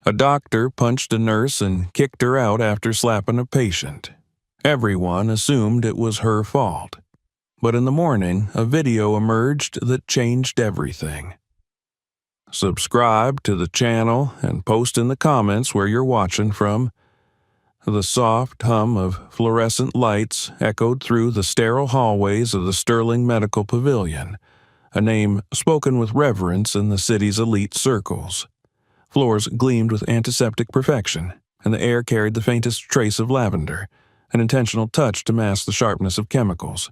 A doctor punched a nurse and kicked her out after slapping a patient. Everyone assumed it was her fault. But in the morning, a video emerged that changed everything. Subscribe to the channel and post in the comments where you're watching from. The soft hum of fluorescent lights echoed through the sterile hallways of the Sterling Medical Pavilion, a name spoken with reverence in the city's elite circles. Floors gleamed with antiseptic perfection, and the air carried the faintest trace of lavender, an intentional touch to mask the sharpness of chemicals.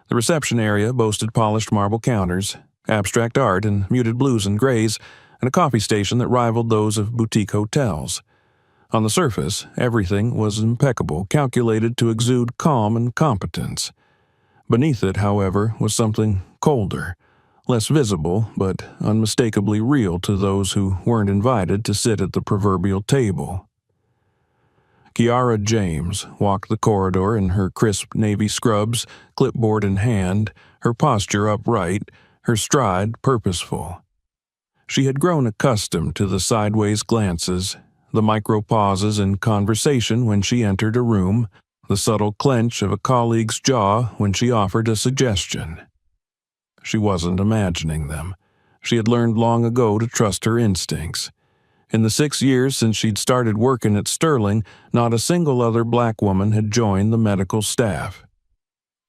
The reception area boasted polished marble counters, abstract art in muted blues and grays, and a coffee station that rivaled those of boutique hotels. On the surface, everything was impeccable, calculated to exude calm and competence. Beneath it, however, was something colder, less visible, but unmistakably real to those who weren't invited to sit at the proverbial table. Kiara James walked the corridor in her crisp navy scrubs, clipboard in hand, her posture upright, her stride purposeful. She had grown accustomed to the sideways glances, the micro-pauses in conversation when she entered a room, the subtle clench of a colleague's jaw when she offered a suggestion. She wasn't imagining them. She had learned long ago to trust her instincts. In the 6 years since she'd started working at Sterling, not a single other black woman had joined the medical staff.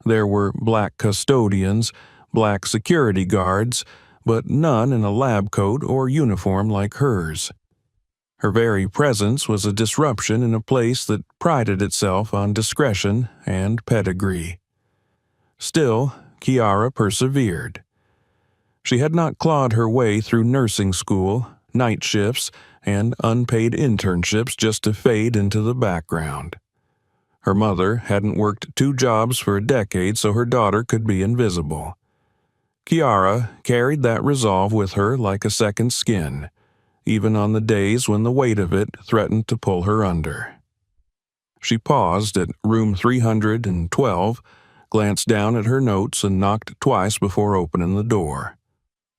There were black custodians, black security guards, but none in a lab coat or uniform like hers. Her very presence was a disruption in a place that prided itself on discretion and pedigree. Still, Kiara persevered. She had not clawed her way through nursing school, night shifts, and unpaid internships just to fade into the background. Her mother hadn't worked 2 jobs for a decade so her daughter could be invisible. Kiara carried that resolve with her like a second skin, even on the days when the weight of it threatened to pull her under. She paused at room 312, glanced down at her notes, and knocked twice before opening the door.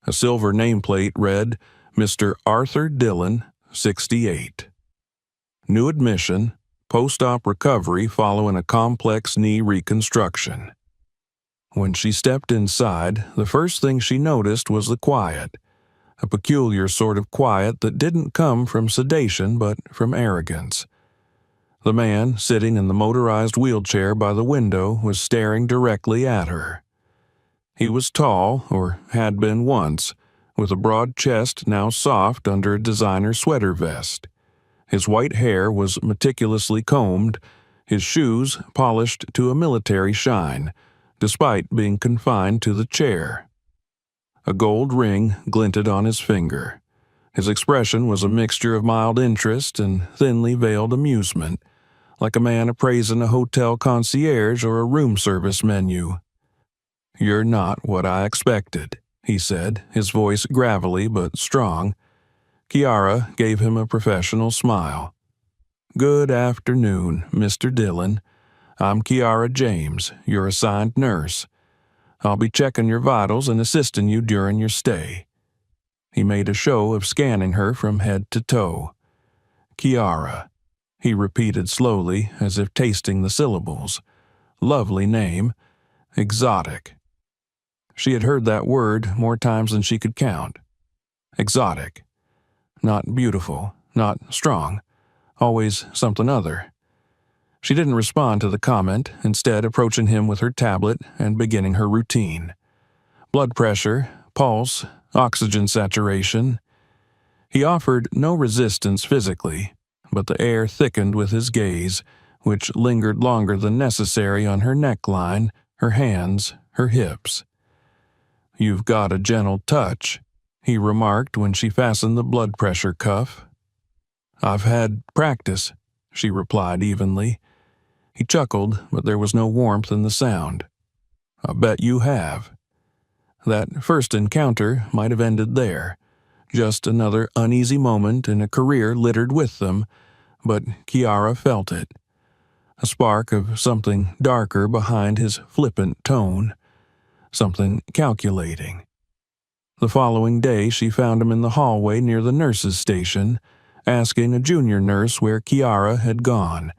A silver nameplate read, Mr. Arthur Dillon, 68. New admission, post-op recovery following a complex knee reconstruction. When she stepped inside, the first thing she noticed was the quiet, a peculiar sort of quiet that didn't come from sedation but from arrogance. The man sitting in the motorized wheelchair by the window was staring directly at her. He was tall, or had been once, with a broad chest now soft under a designer sweater vest. His white hair was meticulously combed, his shoes polished to a military shine, despite being confined to the chair. A gold ring glinted on his finger. His expression was a mixture of mild interest and thinly veiled amusement, like a man appraising a hotel concierge or a room service menu. "You're not what I expected," he said, his voice gravelly but strong. Kiara gave him a professional smile. "Good afternoon, Mr. Dillon. I'm Kiara James, your assigned nurse. I'll be checking your vitals and assisting you during your stay." He made a show of scanning her from head to toe. "Kiara," he repeated slowly, as if tasting the syllables. "Lovely name. Exotic." She had heard that word more times than she could count. Exotic. Not beautiful, not strong, always something other. She didn't respond to the comment, instead approaching him with her tablet and beginning her routine. Blood pressure, pulse, oxygen saturation. He offered no resistance physically, but the air thickened with his gaze, which lingered longer than necessary on her neckline, her hands, her hips. "You've got a gentle touch," he remarked when she fastened the blood pressure cuff. "I've had practice," she replied evenly. He chuckled, but there was no warmth in the sound. "I bet you have." That first encounter might have ended there, just another uneasy moment in a career littered with them, but Kiara felt it. A spark of something darker behind his flippant tone, something calculating. The following day she found him in the hallway near the nurse's station, asking a junior nurse where Kiara had gone.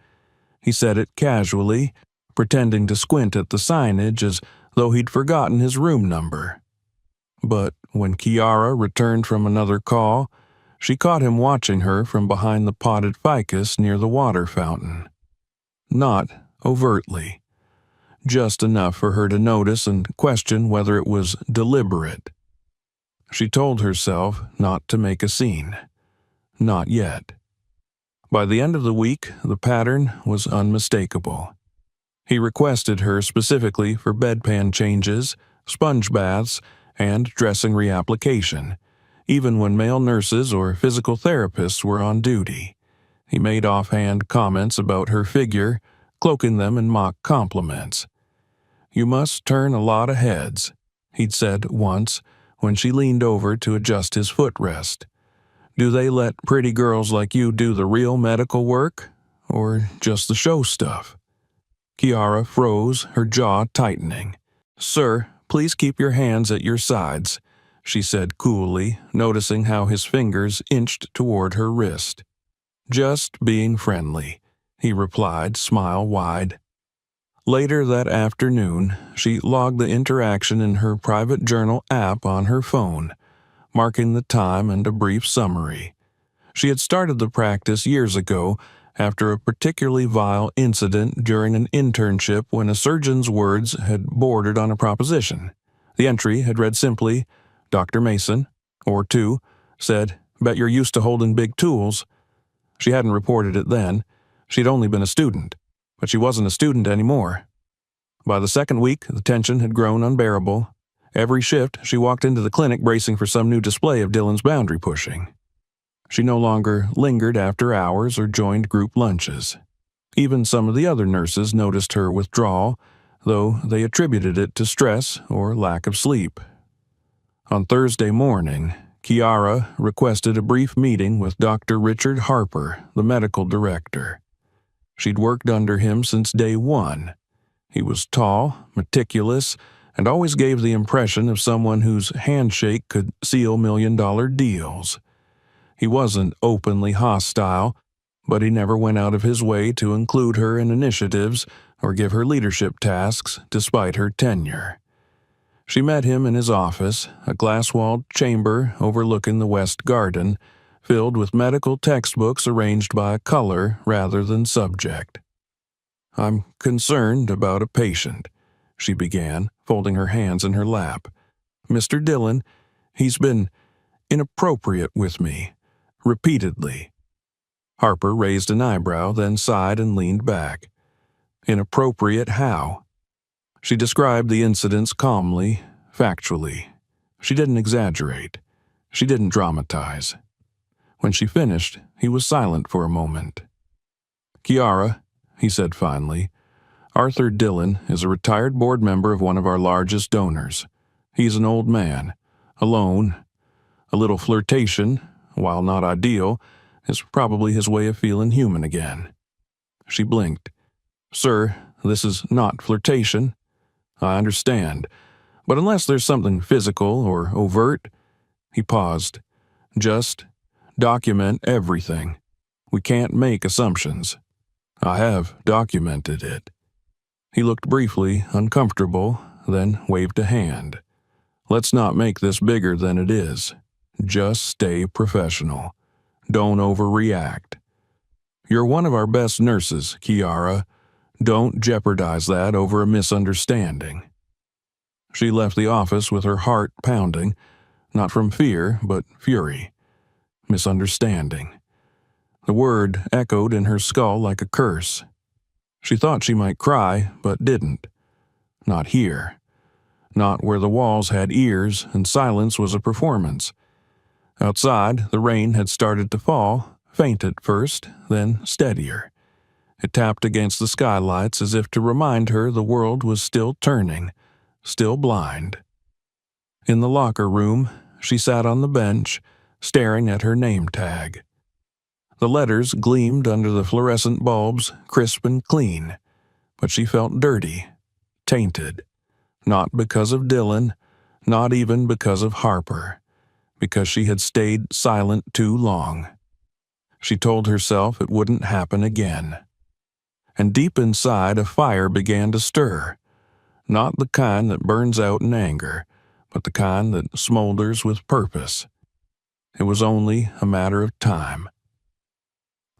He said it casually, pretending to squint at the signage as though he'd forgotten his room number. But when Kiara returned from another call, she caught him watching her from behind the potted ficus near the water fountain. Not overtly, just enough for her to notice and question whether it was deliberate. She told herself not to make a scene. Not yet. By the end of the week, the pattern was unmistakable. He requested her specifically for bedpan changes, sponge baths, and dressing reapplication, even when male nurses or physical therapists were on duty. He made offhand comments about her figure, cloaking them in mock compliments. "You must turn a lot of heads," he'd said once when she leaned over to adjust his footrest. "Do they let pretty girls like you do the real medical work, or just the show stuff?" Kiara froze, her jaw tightening. "Sir, please keep your hands at your sides," she said coolly, noticing how his fingers inched toward her wrist. "Just being friendly," he replied, smile wide. Later that afternoon, she logged the interaction in her private journal app on her phone, marking the time and a brief summary. She had started the practice years ago after a particularly vile incident during an internship when a surgeon's words had bordered on a proposition. The entry had read simply, "Dr. Mason," or two, said, "Bet you're used to holding big tools." She hadn't reported it then. She'd only been a student, but she wasn't a student anymore. By the second week, the tension had grown unbearable. Every shift, she walked into the clinic bracing for some new display of Dylan's boundary pushing. She no longer lingered after hours or joined group lunches. Even some of the other nurses noticed her withdrawal, though they attributed it to stress or lack of sleep. On Thursday morning, Kiara requested a brief meeting with Dr. Richard Harper, the medical director. She'd worked under him since day one. He was tall, meticulous, and always gave the impression of someone whose handshake could seal million-dollar deals. He wasn't openly hostile, but he never went out of his way to include her in initiatives or give her leadership tasks despite her tenure. She met him in his office, a glass-walled chamber overlooking the West Garden, filled with medical textbooks arranged by color rather than subject. "I'm concerned about a patient," she began, folding her hands in her lap. "Mr. Dillon, he's been inappropriate with me. Repeatedly." Harper raised an eyebrow, then sighed and leaned back. "Inappropriate how?" She described the incidents calmly, factually. She didn't exaggerate. She didn't dramatize. When she finished, he was silent for a moment. "Kiara," he said finally, "Arthur Dillon is a retired board member of one of our largest donors. He's an old man, alone. A little flirtation, while not ideal, is probably his way of feeling human again." She blinked. "Sir, this is not flirtation. I understand. But unless there's something physical or overt," he paused, "just document everything. We can't make assumptions. I have documented it." He looked briefly uncomfortable, then waved a hand. "Let's not make this bigger than it is. Just stay professional. Don't overreact. You're one of our best nurses, Kiara. Don't jeopardize that over a misunderstanding." She left the office with her heart pounding, not from fear, but fury. Misunderstanding. The word echoed in her skull like a curse. She thought she might cry, but didn't. Not here. Not where the walls had ears and silence was a performance. Outside, the rain had started to fall, faint at first, then steadier. It tapped against the skylights as if to remind her the world was still turning, still blind. In the locker room, she sat on the bench, staring at her name tag. The letters gleamed under the fluorescent bulbs, crisp and clean, but she felt dirty, tainted. Not because of Dillon, not even because of Harper. Because she had stayed silent too long. She told herself it wouldn't happen again. And deep inside, a fire began to stir, not the kind that burns out in anger, but the kind that smolders with purpose. It was only a matter of time.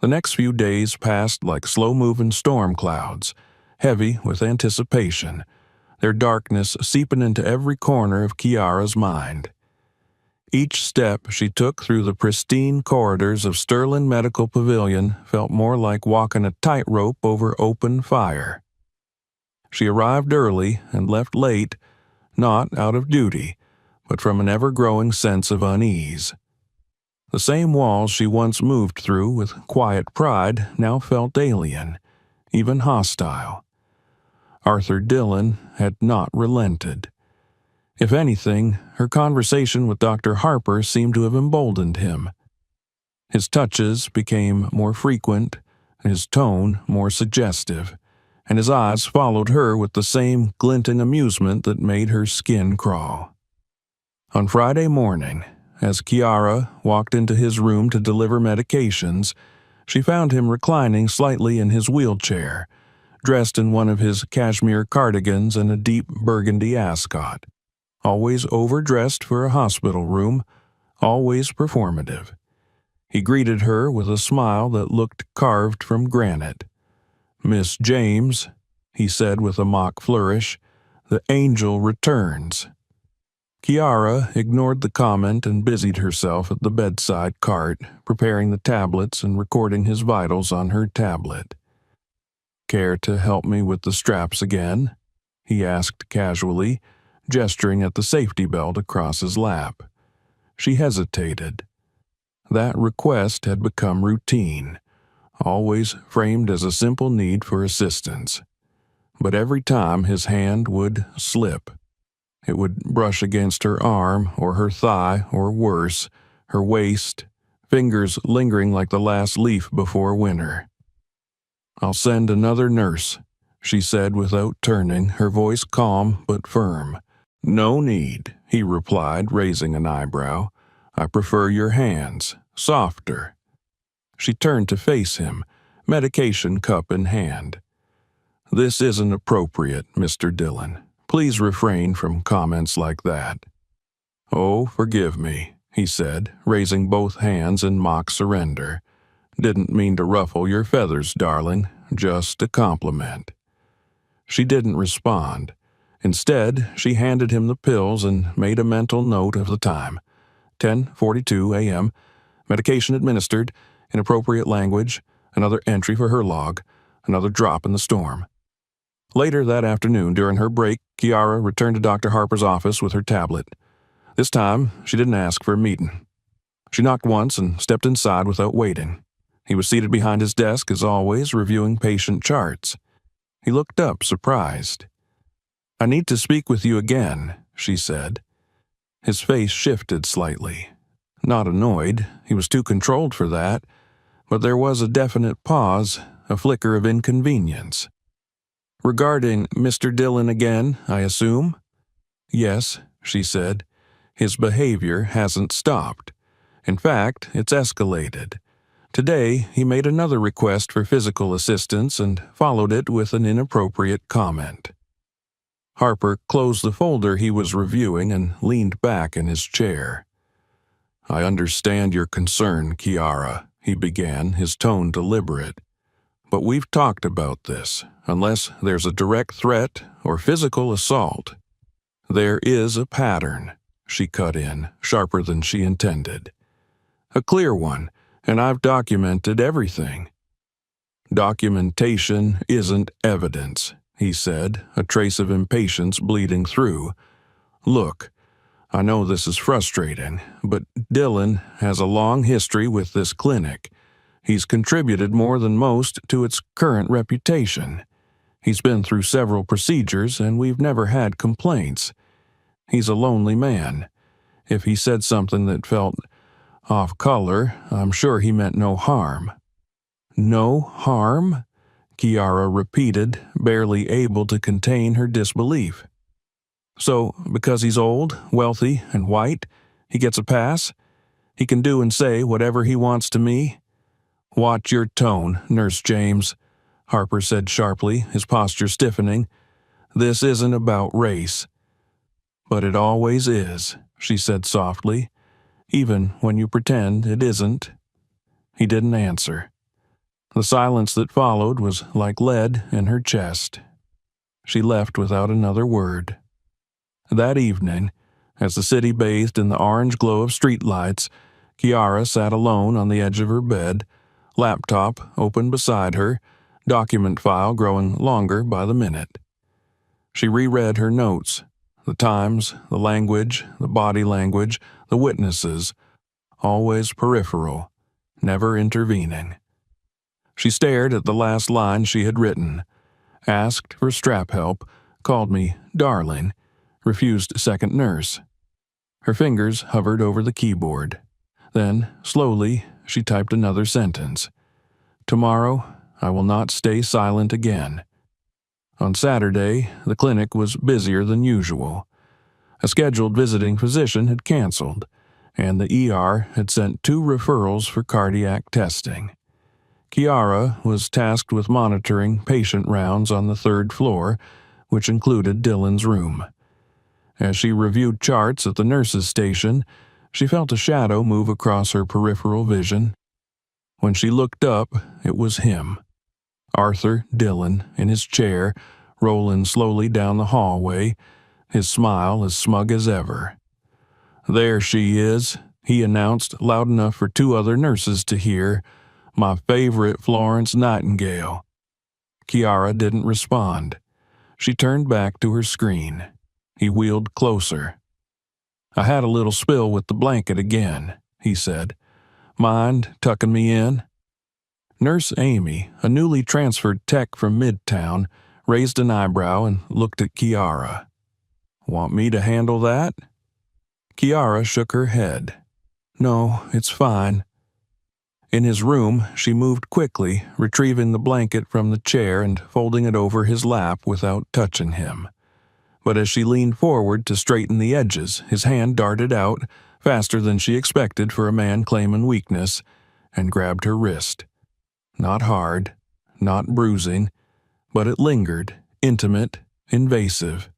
The next few days passed like slow-moving storm clouds, heavy with anticipation, their darkness seeping into every corner of Kiara's mind. Each step she took through the pristine corridors of Sterling Medical Pavilion felt more like walking a tightrope over open fire. She arrived early and left late, not out of duty, but from an ever-growing sense of unease. The same walls she once moved through with quiet pride now felt alien, even hostile. Arthur Dillon had not relented. If anything, her conversation with Dr. Harper seemed to have emboldened him. His touches became more frequent, his tone more suggestive, and his eyes followed her with the same glinting amusement that made her skin crawl. On Friday morning, as Kiara walked into his room to deliver medications, she found him reclining slightly in his wheelchair, dressed in one of his cashmere cardigans and a deep burgundy ascot. Always overdressed for a hospital room, always performative. He greeted her with a smile that looked carved from granite. "Miss James," he said with a mock flourish, "the angel returns." Kiara ignored the comment and busied herself at the bedside cart, preparing the tablets and recording his vitals on her tablet. "Care to help me with the straps again?" he asked casually, gesturing at the safety belt across his lap. She hesitated. That request had become routine, always framed as a simple need for assistance. But every time his hand would slip. It would brush against her arm or her thigh or worse, her waist, fingers lingering like the last leaf before winter. "I'll send another nurse," she said without turning, her voice calm but firm. "No need," he replied, raising an eyebrow. "I prefer your hands, softer." She turned to face him, medication cup in hand. "This isn't appropriate, Mr. Dillon. Please refrain from comments like that." "Oh, forgive me," he said, raising both hands in mock surrender. "Didn't mean to ruffle your feathers, darling. Just a compliment." She didn't respond. Instead, she handed him the pills and made a mental note of the time. 10:42 a.m., medication administered, inappropriate language, another entry for her log, another drop in the storm. Later that afternoon, during her break, Kiara returned to Dr. Harper's office with her tablet. This time, she didn't ask for a meeting. She knocked once and stepped inside without waiting. He was seated behind his desk, as always, reviewing patient charts. He looked up, surprised. "I need to speak with you again," she said. His face shifted slightly. Not annoyed, he was too controlled for that, but there was a definite pause, a flicker of inconvenience. "Regarding Mr. Dillon again, I assume?" "Yes," she said. "His behavior hasn't stopped. In fact, it's escalated. Today, he made another request for physical assistance and followed it with an inappropriate comment." Harper closed the folder he was reviewing and leaned back in his chair. "I understand your concern, Kiara," he began, his tone deliberate. "But we've talked about this. Unless there's a direct threat or physical assault." "There is a pattern," she cut in, sharper than she intended. "A clear one, and I've documented everything." "Documentation isn't evidence," he said, a trace of impatience bleeding through. "Look, I know this is frustrating, but Dillon has a long history with this clinic. He's contributed more than most to its current reputation. He's been through several procedures, and we've never had complaints. He's a lonely man. If he said something that felt off color, I'm sure he meant no harm." "No harm?" Kiara repeated, barely able to contain her disbelief. "So, because he's old, wealthy, and white, he gets a pass? He can do and say whatever he wants to me?" "Watch your tone, Nurse James," Harper said sharply, his posture stiffening. "This isn't about race." "But it always is," she said softly, "even when you pretend it isn't." He didn't answer. The silence that followed was like lead in her chest. She left without another word. That evening, as the city bathed in the orange glow of streetlights, Kiara sat alone on the edge of her bed, laptop open beside her, document file growing longer by the minute. She reread her notes, the times, the language, the body language, the witnesses, always peripheral, never intervening. She stared at the last line she had written, asked for strap help, called me darling, refused second nurse. Her fingers hovered over the keyboard. Then, slowly, she typed another sentence. "Tomorrow, I will not stay silent again." On Saturday, the clinic was busier than usual. A scheduled visiting physician had canceled, and the ER had sent 2 referrals for cardiac testing. Kiara was tasked with monitoring patient rounds on the 3rd floor, which included Dylan's room. As she reviewed charts at the nurse's station, she felt a shadow move across her peripheral vision. When she looked up, it was him. Arthur Dillon, in his chair, rolling slowly down the hallway, his smile as smug as ever. "There she is," he announced loud enough for 2 other nurses to hear. "My favorite Florence Nightingale." Kiara didn't respond. She turned back to her screen. He wheeled closer. "I had a little spill with the blanket again," he said. "Mind tucking me in?" Nurse Amy, a newly transferred tech from Midtown, raised an eyebrow and looked at Kiara. "Want me to handle that?" Kiara shook her head. "No, it's fine." In his room, she moved quickly, retrieving the blanket from the chair and folding it over his lap without touching him. But as she leaned forward to straighten the edges, his hand darted out, faster than she expected for a man claiming weakness, and grabbed her wrist. Not hard, not bruising, but it lingered, intimate, invasive.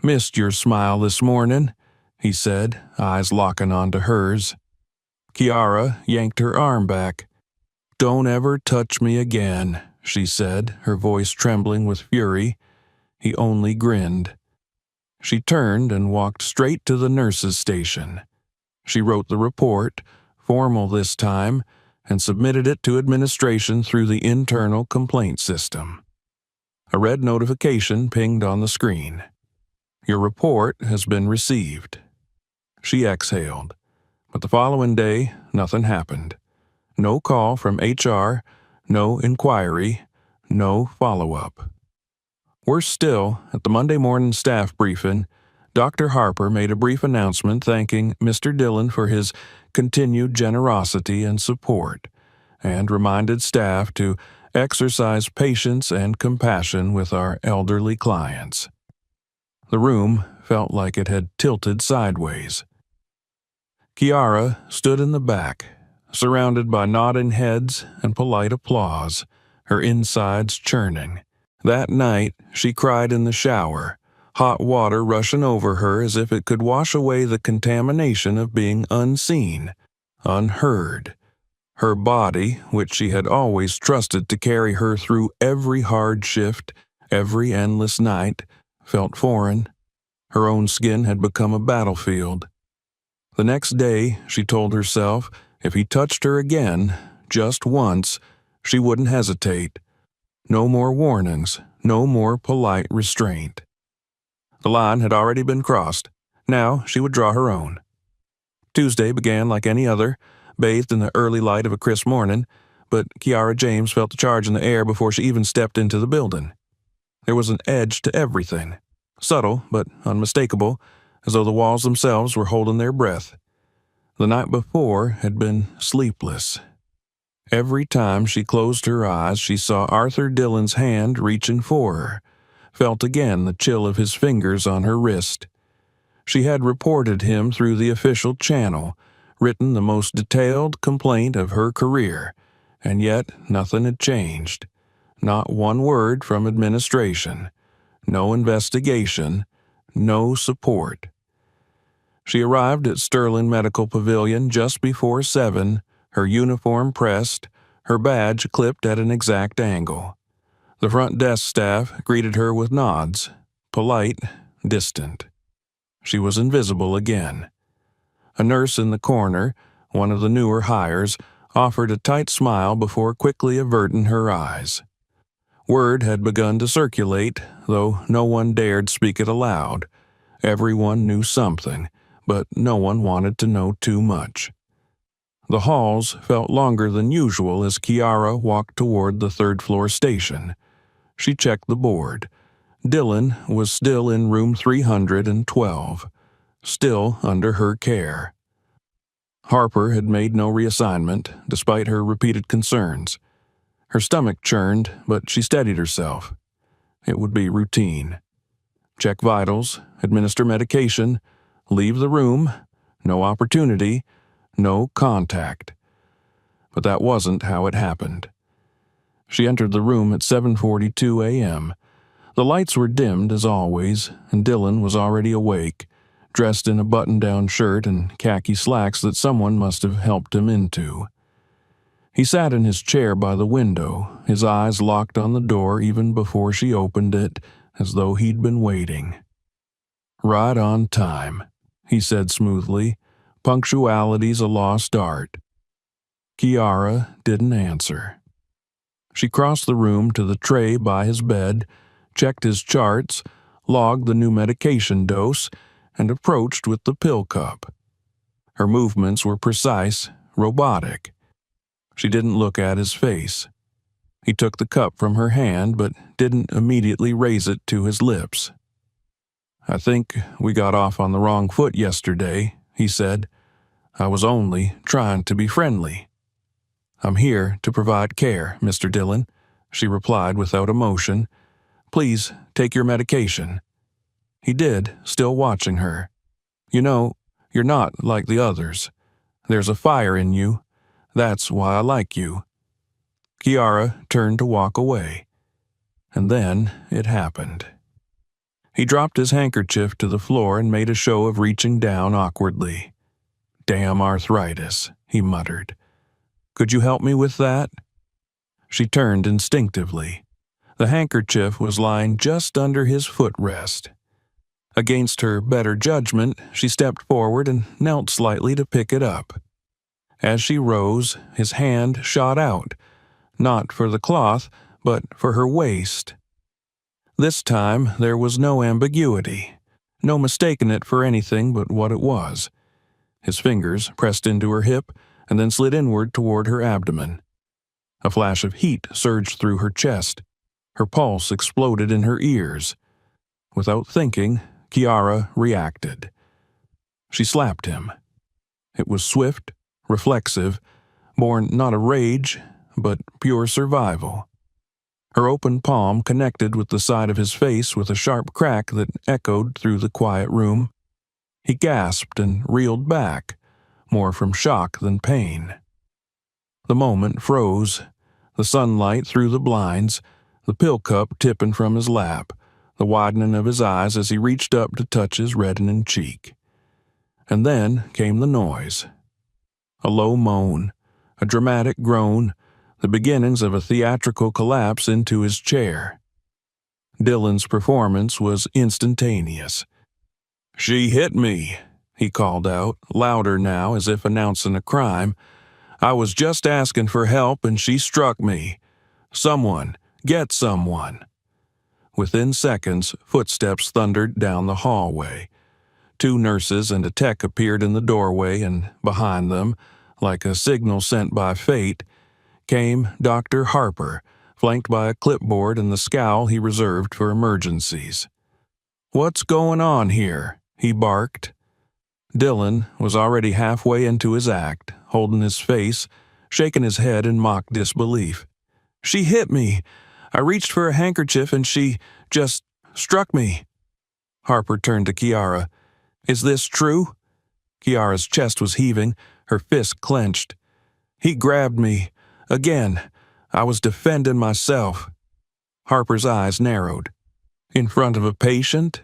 "Missed your smile this morning," he said, eyes locking onto hers. Kiara yanked her arm back. "Don't ever touch me again," she said, her voice trembling with fury. He only grinned. She turned and walked straight to the nurse's station. She wrote the report, formal this time, and submitted it to administration through the internal complaint system. A red notification pinged on the screen. "Your report has been received." She exhaled. But the following day, nothing happened. No call from HR, no inquiry, no follow-up. Worse still, at the Monday morning staff briefing, Dr. Harper made a brief announcement thanking Mr. Dillon for his continued generosity and support, and reminded staff to exercise patience and compassion with our elderly clients. The room felt like it had tilted sideways. Kiara stood in the back, surrounded by nodding heads and polite applause, her insides churning. That night, she cried in the shower, hot water rushing over her as if it could wash away the contamination of being unseen, unheard. Her body, which she had always trusted to carry her through every hard shift, every endless night, felt foreign. Her own skin had become a battlefield. The next day, she told herself, if he touched her again, just once, she wouldn't hesitate. No more warnings, no more polite restraint. The line had already been crossed. Now she would draw her own. Tuesday began like any other, bathed in the early light of a crisp morning, but Kiara James felt the charge in the air before she even stepped into the building. There was an edge to everything, subtle but unmistakable, as though the walls themselves were holding their breath. The night before had been sleepless. Every time she closed her eyes, she saw Arthur Dillon's hand reaching for her, felt again the chill of his fingers on her wrist. She had reported him through the official channel, written the most detailed complaint of her career, and yet nothing had changed. Not one word from administration. No investigation. No support. She arrived at Sterling Medical Pavilion just before 7, her uniform pressed, her badge clipped at an exact angle. The front desk staff greeted her with nods, polite, distant. She was invisible again. A nurse in the corner, one of the newer hires, offered a tight smile before quickly averting her eyes. Word had begun to circulate, though no one dared speak it aloud. Everyone knew something, but no one wanted to know too much. The halls felt longer than usual as Kiara walked toward the third-floor station. She checked the board. Dylan was still in room 312, still under her care. Harper had made no reassignment, despite her repeated concerns. Her stomach churned, but she steadied herself. It would be routine. Check vitals, administer medication, leave the room, no opportunity, no contact. But that wasn't how it happened. She entered the room at 7:42 a.m. The lights were dimmed as always, and Dylan was already awake, dressed in a button-down shirt and khaki slacks that someone must have helped him into. He sat in his chair by the window, his eyes locked on the door even before she opened it, as though he'd been waiting. "Right on time," he said smoothly. "Punctuality's a lost art." Kiara didn't answer. She crossed the room to the tray by his bed, checked his charts, logged the new medication dose, and approached with the pill cup. Her movements were precise, robotic. She didn't look at his face. He took the cup from her hand, but didn't immediately raise it to his lips. "I think we got off on the wrong foot yesterday," he said. "I was only trying to be friendly." "I'm here to provide care, Mr. Dillon," she replied without emotion. "Please take your medication." He did, still watching her. "You know, you're not like the others. There's a fire in you. That's why I like you." Kiara turned to walk away. And then it happened. He dropped his handkerchief to the floor and made a show of reaching down awkwardly. "Damn arthritis," he muttered. "Could you help me with that?" She turned instinctively. The handkerchief was lying just under his footrest. Against her better judgment, she stepped forward and knelt slightly to pick it up. As she rose, his hand shot out, not for the cloth, but for her waist. This time there was no ambiguity, no mistaking it for anything but what it was. His fingers pressed into her hip and then slid inward toward her abdomen. A flash of heat surged through her chest. Her pulse exploded in her ears. Without thinking, Kiara reacted. She slapped him. It was swift, reflexive, born not of rage, but pure survival. Her open palm connected with the side of his face with a sharp crack that echoed through the quiet room. He gasped and reeled back, more from shock than pain. The moment froze, the sunlight through the blinds, the pill cup tipping from his lap, the widening of his eyes as he reached up to touch his reddening cheek. And then came the noise. A low moan, a dramatic groan, the beginnings of a theatrical collapse into his chair. Dylan's performance was instantaneous. "She hit me," he called out, louder now as if announcing a crime. "I was just asking for help and she struck me. Someone, get someone." Within seconds, footsteps thundered down the hallway. 2 nurses and a tech appeared in the doorway, and behind them, like a signal sent by fate, came Dr. Harper, flanked by a clipboard and the scowl he reserved for emergencies. "What's going on here?" he barked. Dylan was already halfway into his act, holding his face, shaking his head in mock disbelief. "She hit me. I reached for a handkerchief and she just struck me." Harper turned to Kiara. "Is this true?" Kiara's chest was heaving, her fist clenched. "He grabbed me. Again, I was defending myself. Harper's eyes narrowed. In front of a patient?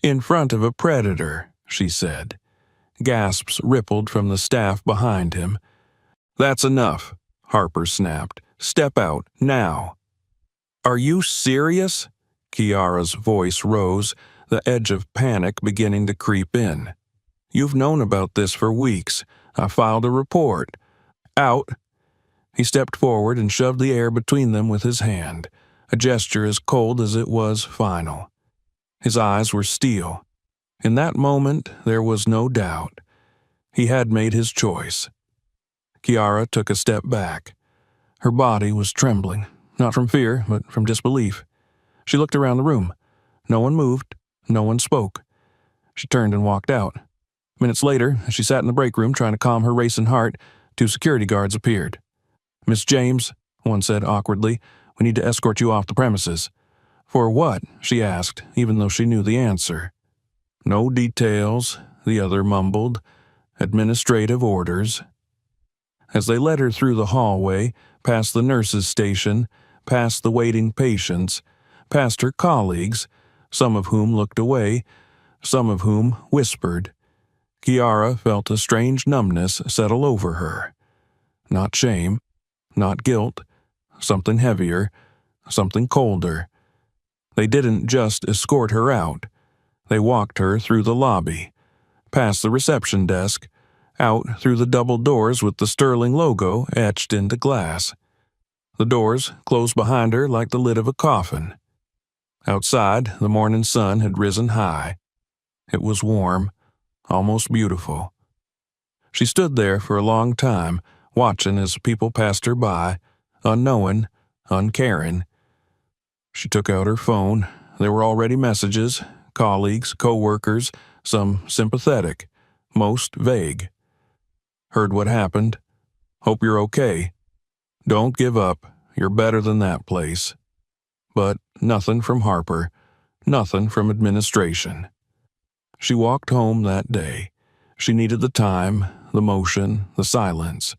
In front of a predator, she said. Gasps rippled from the staff behind him. That's enough, Harper snapped. Step out, now. Are you serious? Kiara's voice rose, the edge of panic beginning to creep in. You've known about this for weeks. I filed a report. Out. He stepped forward and shoved the air between them with his hand, a gesture as cold as it was final. His eyes were steel. In that moment, there was no doubt. He had made his choice. Kiara took a step back. Her body was trembling, not from fear, but from disbelief. She looked around the room. No one moved. No one spoke. She turned and walked out. Minutes later, as she sat in the break room trying to calm her racing heart, 2 security guards appeared. Miss James, one said awkwardly, we need to escort you off the premises. For what? She asked, even though she knew the answer. No details, the other mumbled. Administrative orders. As they led her through the hallway, past the nurse's station, past the waiting patients, past her colleagues, some of whom looked away, some of whom whispered, Kiara felt a strange numbness settle over her. Not shame, not guilt, something heavier, something colder. They didn't just escort her out. They walked her through the lobby, past the reception desk, out through the double doors with the Sterling logo etched into glass. The doors closed behind her like the lid of a coffin. Outside, the morning sun had risen high. It was warm, almost beautiful. She stood there for a long time, watching as people passed her by, unknowing, uncaring. She took out her phone. There were already messages, colleagues, co-workers, some sympathetic, most vague. Heard what happened. Hope you're okay. Don't give up. You're better than that place. But nothing from Harper, nothing from administration. She walked home that day. She needed the time, the motion, the silence.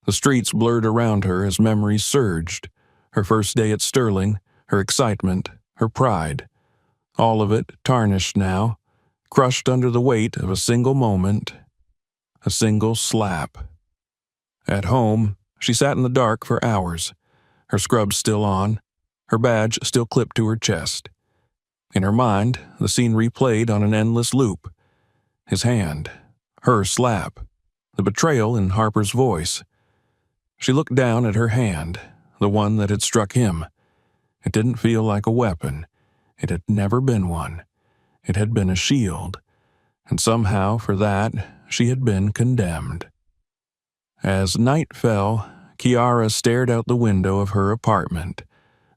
The streets blurred around her as memories surged. Her first day at Sterling, her excitement, her pride. All of it tarnished now, crushed under the weight of a single moment, a single slap. At home, she sat in the dark for hours, her scrubs still on, her badge still clipped to her chest. In her mind, the scene replayed on an endless loop. His hand, her slap, the betrayal in Harper's voice. She looked down at her hand, the one that had struck him. It didn't feel like a weapon. It had never been one. It had been a shield, and somehow for that she had been condemned. As night fell, Kiara stared out the window of her apartment,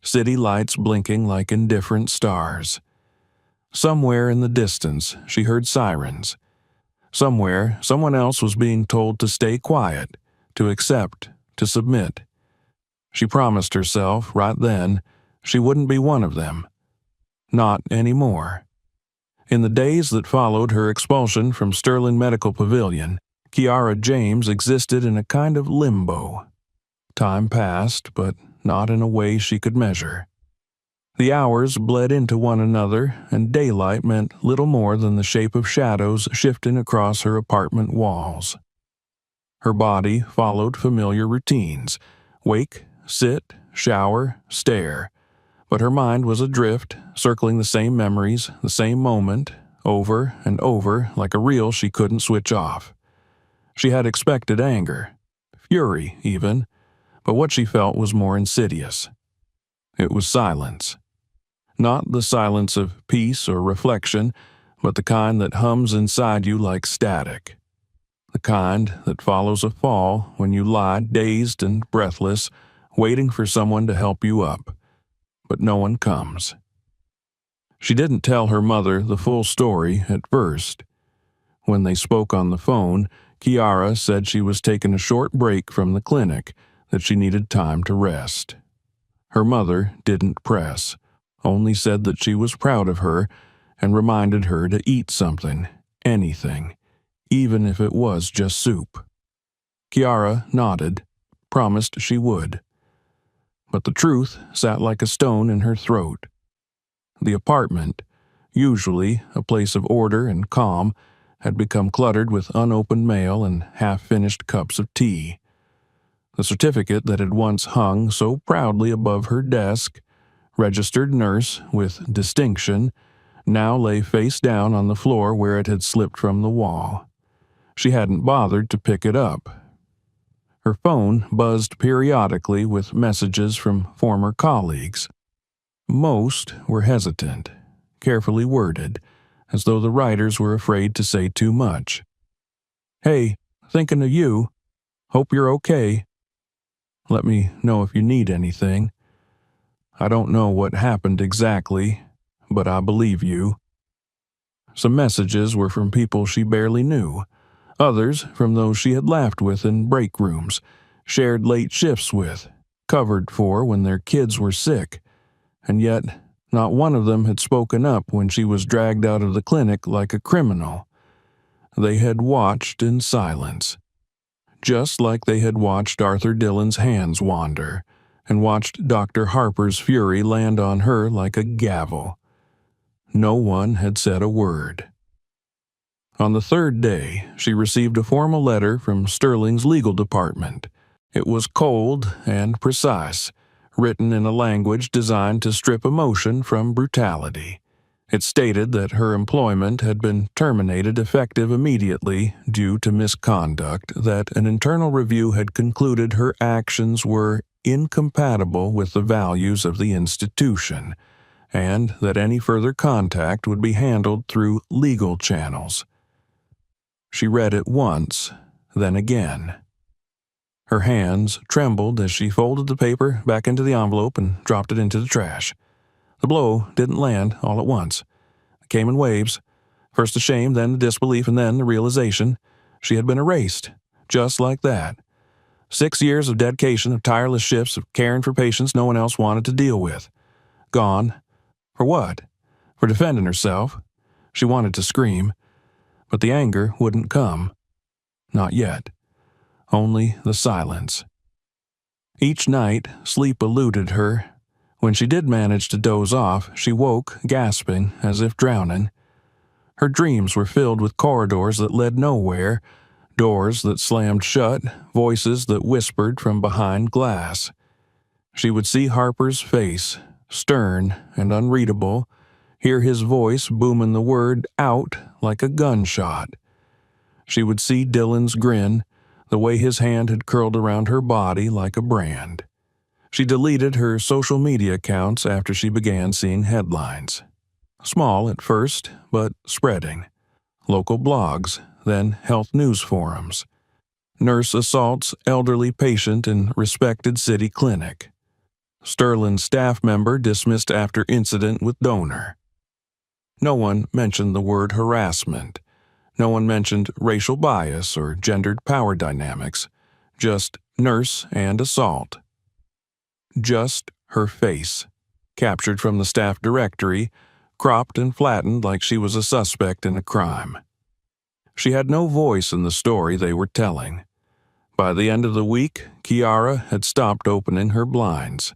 city lights blinking like indifferent stars. Somewhere in the distance, she heard sirens. Somewhere, someone else was being told to stay quiet, to accept, to submit. She promised herself, right then, she wouldn't be one of them. Not anymore. In the days that followed her expulsion from Sterling Medical Pavilion, Kiara James existed in a kind of limbo. Time passed, but not in a way she could measure. The hours bled into one another, and daylight meant little more than the shape of shadows shifting across her apartment walls. Her body followed familiar routines: wake, sit, shower, stare. But her mind was adrift, circling the same memories, the same moment, over and over, like a reel she couldn't switch off. She had expected anger, fury even, but what she felt was more insidious. It was silence. Not the silence of peace or reflection, but the kind that hums inside you like static. The kind that follows a fall when you lie dazed and breathless, waiting for someone to help you up. But no one comes. She didn't tell her mother the full story at first. When they spoke on the phone, Kiara said she was taking a short break from the clinic, that she needed time to rest. Her mother didn't press, only said that she was proud of her and reminded her to eat something, anything, even if it was just soup. Kiara nodded. promised she would. But the truth sat like a stone in her throat. The apartment, usually a place of order and calm, had become cluttered with unopened mail and half-finished cups of tea. The certificate that had once hung so proudly above her desk, registered nurse with distinction, now lay face down on the floor where it had slipped from the wall. She hadn't bothered to pick it up. Her phone buzzed periodically with messages from former colleagues. Most were hesitant, carefully worded, as though the writers were afraid to say too much. "Hey, thinking of you. Hope you're okay. Let me know if you need anything. I don't know what happened exactly, but I believe you." Some messages were from people she barely knew, others from those she had laughed with in break rooms, shared late shifts with, covered for when their kids were sick, and yet not one of them had spoken up when she was dragged out of the clinic like a criminal. They had watched in silence, just like they had watched Arthur Dillon's hands wander, and watched Dr. Harper's fury land on her like a gavel. No one had said a word. On the third day, she received a formal letter from Sterling's legal department. It was cold and precise, written in a language designed to strip emotion from brutality. It stated that her employment had been terminated effective immediately due to misconduct, that an internal review had concluded her actions were incompatible with the values of the institution, and that any further contact would be handled through legal channels. She read it once, then again. Her hands trembled as she folded the paper back into the envelope and dropped it into the trash. The blow didn't land all at once. It came in waves. First the shame, then the disbelief, and then the realization. She had been erased, just like that. 6 years of dedication, of tireless shifts, of caring for patients no one else wanted to deal with. Gone. For what? For defending herself. She wanted to scream, but the anger wouldn't come. Not yet. Only the silence. Each night, sleep eluded her. When she did manage to doze off, she woke, gasping, as if drowning. Her dreams were filled with corridors that led nowhere, doors that slammed shut, voices that whispered from behind glass. She would see Harper's face, stern and unreadable, hear his voice booming the word out like a gunshot. She would see Dillon's grin, the way his hand had curled around her body like a brand. She deleted her social media accounts after she began seeing headlines. Small at first, but spreading. Local blogs, then health news forums. Nurse assaults elderly patient in respected city clinic. Sterling staff member dismissed after incident with donor. No one mentioned the word harassment. No one mentioned racial bias or gendered power dynamics. Just nurse and assault. Just her face, captured from the staff directory, cropped and flattened like she was a suspect in a crime. She had no voice in the story they were telling. By the end of the week, Kiara had stopped opening her blinds.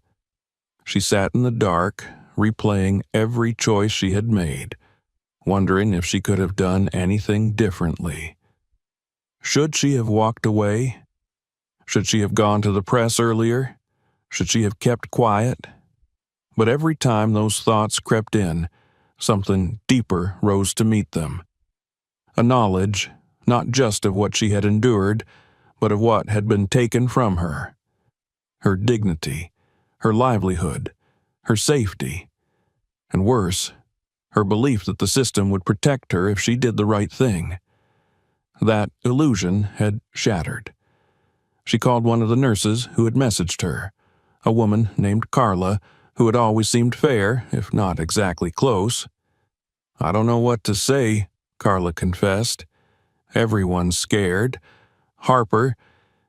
She sat in the dark, replaying every choice she had made, wondering if she could have done anything differently. Should she have walked away? Should she have gone to the press earlier? Should she have kept quiet? But every time those thoughts crept in, something deeper rose to meet them. A knowledge, not just of what she had endured, but of what had been taken from her. Her dignity, her livelihood, her safety, and worse, her belief that the system would protect her if she did the right thing. That illusion had shattered. She called one of the nurses who had messaged her, a woman named Carla, who had always seemed fair, if not exactly close. "I don't know what to say," Carla confessed. "Everyone's scared. Harper,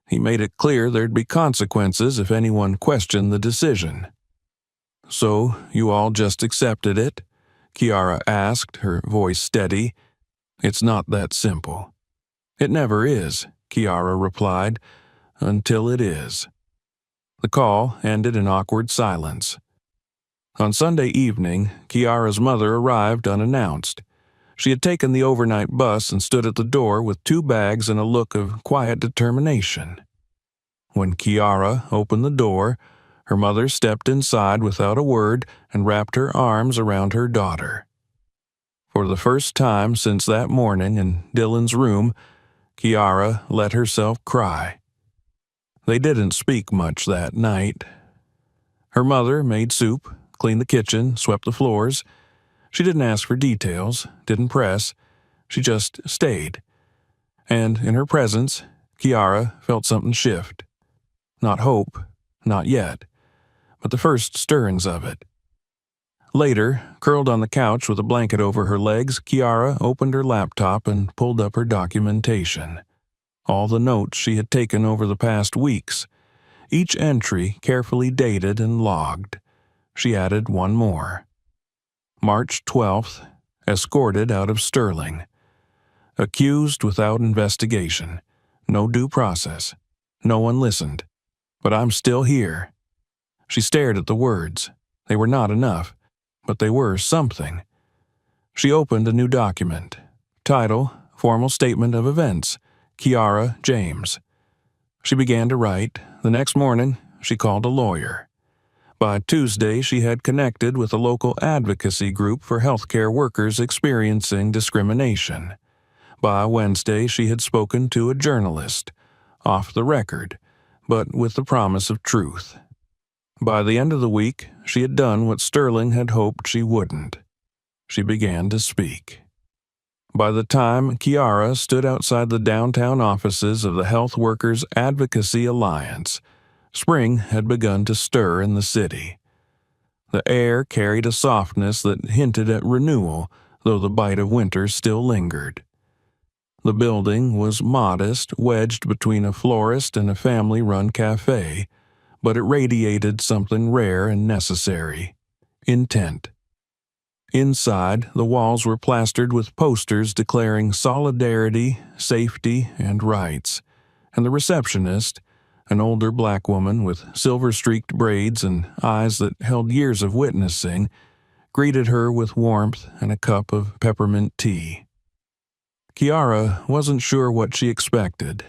he made it clear there'd be consequences if anyone questioned the decision." "So you all just accepted it?" Kiara asked, her voice steady. "It's not that simple." "It never is," Kiara replied, "until it is." The call ended in awkward silence. On Sunday evening, Kiara's mother arrived unannounced. She had taken the overnight bus and stood at the door with 2 bags and a look of quiet determination. When Kiara opened the door, her mother stepped inside without a word and wrapped her arms around her daughter. For the first time since that morning in Dylan's room, Kiara let herself cry. They didn't speak much that night. Her mother made soup, cleaned the kitchen, swept the floors. She didn't ask for details, didn't press. She just stayed. And in her presence, Kiara felt something shift. Not hope, not yet, but the first stirrings of it. Later, curled on the couch with a blanket over her legs, Kiara opened her laptop and pulled up her documentation. All the notes she had taken over the past weeks, each entry carefully dated and logged. She added one more. March 12th, escorted out of Sterling. Accused without investigation. No due process. No one listened. But I'm still here. She stared at the words. They were not enough, but they were something. She opened a new document. Title, Formal Statement of Events, Kiara James. She began to write. The next morning, she called a lawyer. By Tuesday, she had connected with a local advocacy group for healthcare workers experiencing discrimination. By Wednesday, she had spoken to a journalist, off the record, but with the promise of truth. By the end of the week, she had done what Sterling had hoped she wouldn't. She began to speak. By the time Kiara stood outside the downtown offices of the Health Workers Advocacy Alliance, spring had begun to stir in the city. The air carried a softness that hinted at renewal, though the bite of winter still lingered. The building was modest, wedged between a florist and a family-run cafe, but it radiated something rare and necessary: intent. Inside, the walls were plastered with posters declaring solidarity, safety, and rights, and the receptionist, an older black woman with silver-streaked braids and eyes that held years of witnessing, greeted her with warmth and a cup of peppermint tea. Kiara wasn't sure what she expected.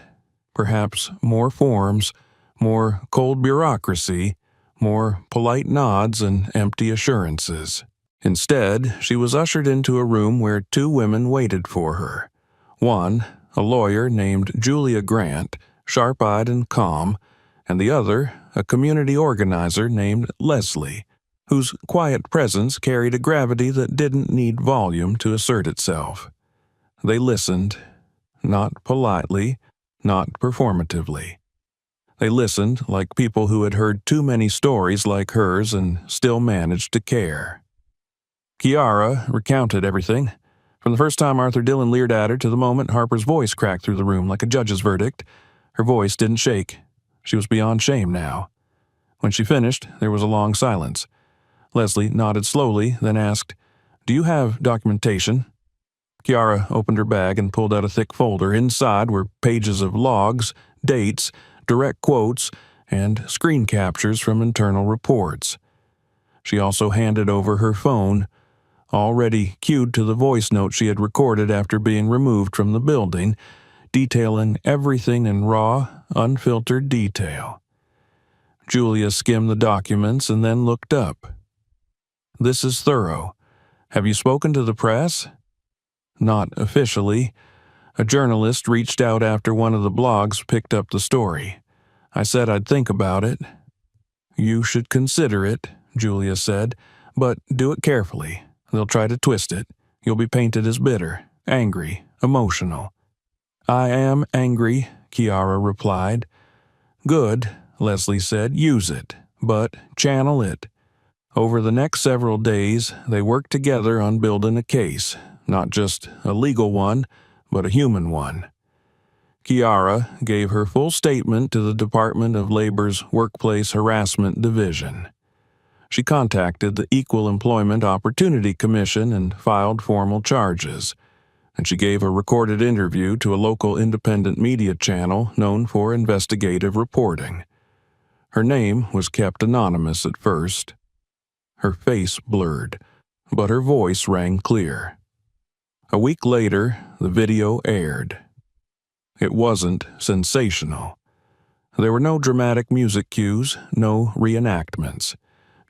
Perhaps more forms, more cold bureaucracy, more polite nods and empty assurances. Instead, she was ushered into a room where 2 women waited for her. One, a lawyer named Julia Grant, sharp-eyed and calm, and the other, a community organizer named Leslie, whose quiet presence carried a gravity that didn't need volume to assert itself. They listened, not politely, not performatively. They listened like people who had heard too many stories like hers and still managed to care. Kiara recounted everything, from the first time Arthur Dillon leered at her to the moment Harper's voice cracked through the room like a judge's verdict. Her voice didn't shake. She was beyond shame now. When she finished, there was a long silence. Leslie nodded slowly, then asked, "Do you have documentation?" Kiara opened her bag and pulled out a thick folder. Inside were pages of logs, dates, direct quotes, and screen captures from internal reports. She also handed over her phone, already cued to the voice note she had recorded after being removed from the building, detailing everything in raw, unfiltered detail. Julia skimmed the documents and then looked up. "This is thorough. Have you spoken to the press?" "Not officially. A journalist reached out after one of the blogs picked up the story. I said I'd think about it." "You should consider it," Julia said, "but do it carefully. They'll try to twist it. You'll be painted as bitter, angry, emotional." "I am angry," Kiara replied. "Good," Leslie said. "Use it, but channel it." Over the next several days, they worked together on building a case, not just a legal one, but a human one. Kiara gave her full statement to the Department of Labor's Workplace Harassment Division. She contacted the Equal Employment Opportunity Commission and filed formal charges, and she gave a recorded interview to a local independent media channel known for investigative reporting. Her name was kept anonymous at first. Her face blurred, but her voice rang clear. A week later, the video aired. It wasn't sensational. There were no dramatic music cues, no reenactments.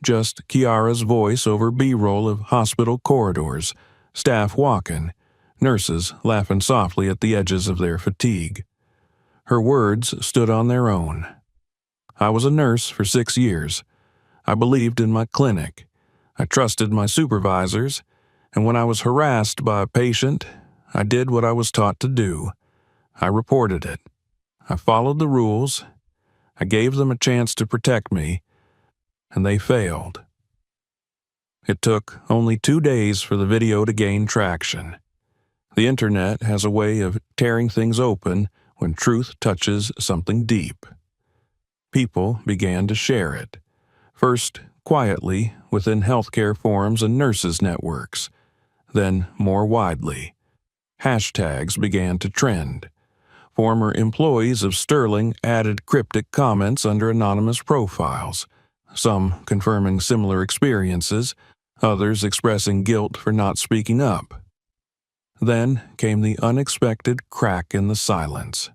Just Kiara's voice over B-roll of hospital corridors, staff walking, nurses laughing softly at the edges of their fatigue. Her words stood on their own. I was a nurse for 6 years. I believed in my clinic. I trusted my supervisors, and when I was harassed by a patient, I did what I was taught to do. I reported it. I followed the rules. I gave them a chance to protect me, and they failed. It took only 2 days for the video to gain traction. The internet has a way of tearing things open when truth touches something deep. People began to share it, first quietly within healthcare forums and nurses' networks, then more widely. Hashtags began to trend. Former employees of Sterling added cryptic comments under anonymous profiles, some confirming similar experiences, others expressing guilt for not speaking up. Then came the unexpected crack in the silence.